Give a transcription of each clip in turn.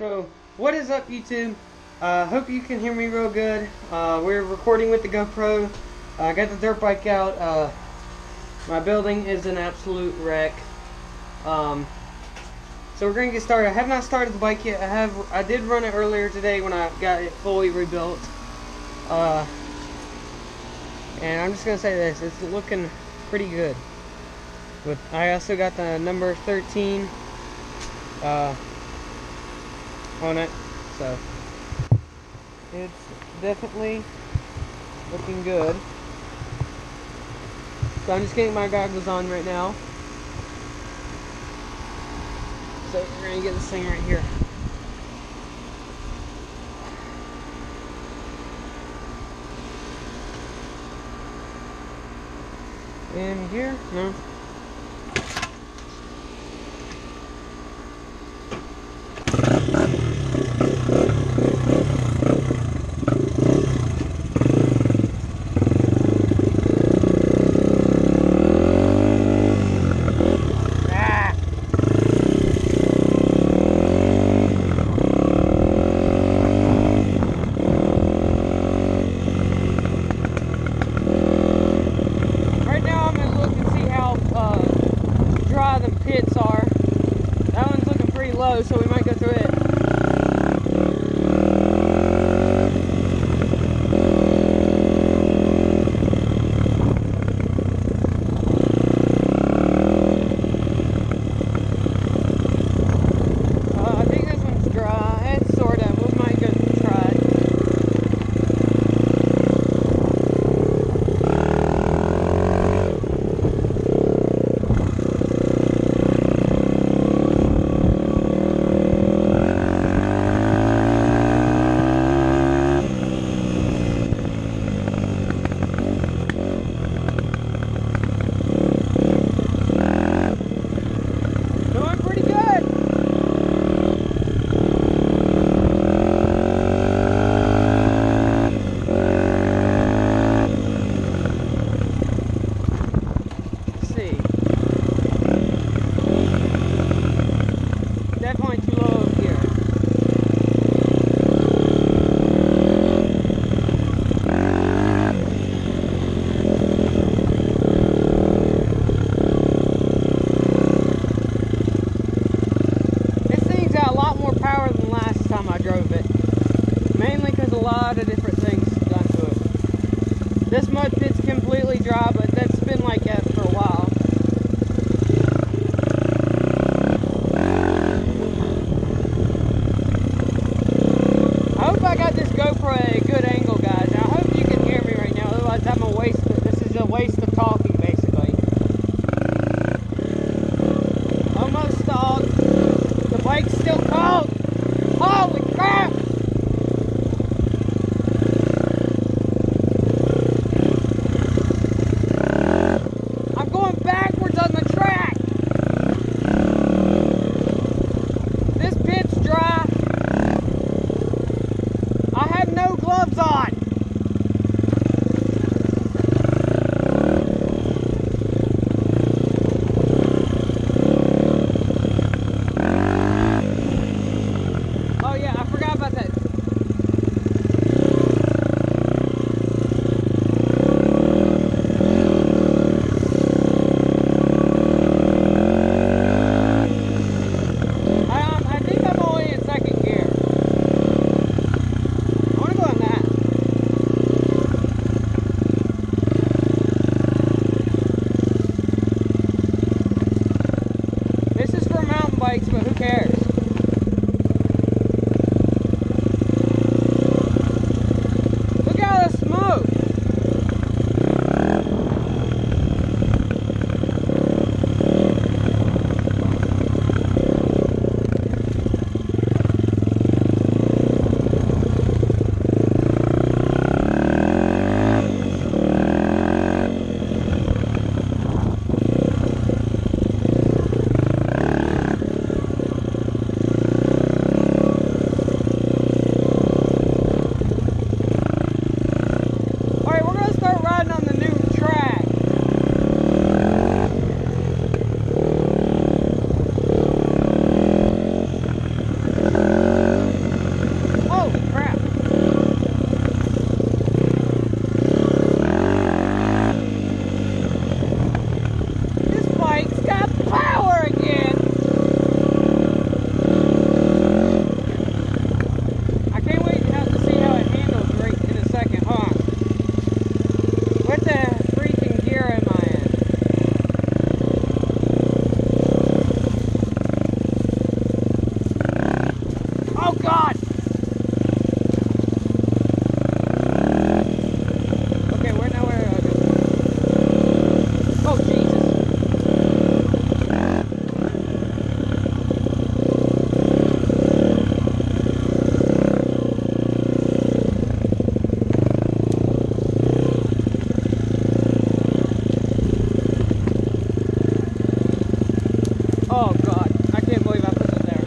So, what is up, YouTube? Hope you can hear me real good. We're recording with the GoPro. I got the dirt bike out. My building is an absolute wreck. So we're gonna get started. I have not started the bike yet. I did run it earlier today when I got it fully rebuilt. And I'm just gonna say this: it's looking pretty good. But I also got the number 13 on it, so it's definitely looking good. So I'm just getting my goggles on right now. So we're gonna get this thing right here. In here? No. Pits are. That one's looking pretty low, so we might go through it. I think this one's dry. It's sort of. We might go try it. Definitely too low up here. This thing's got a lot more power than last time I drove it. Mainly because a lot of different things done to it. This mud pit's completely dry, but that's been like that for a while. I hope I got this GoPro at a good angle, guys. And I hope you can hear me right now. Otherwise, this is a waste of talking, basically. Almost stalled. The bike's still cold. Holy crap! I'm going backwards on the track. This pit's dry. I have no gloves on. Oh yeah, Oh God! Okay, where now? Where? Oh Jesus! Oh God! I can't believe I put it there.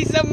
see some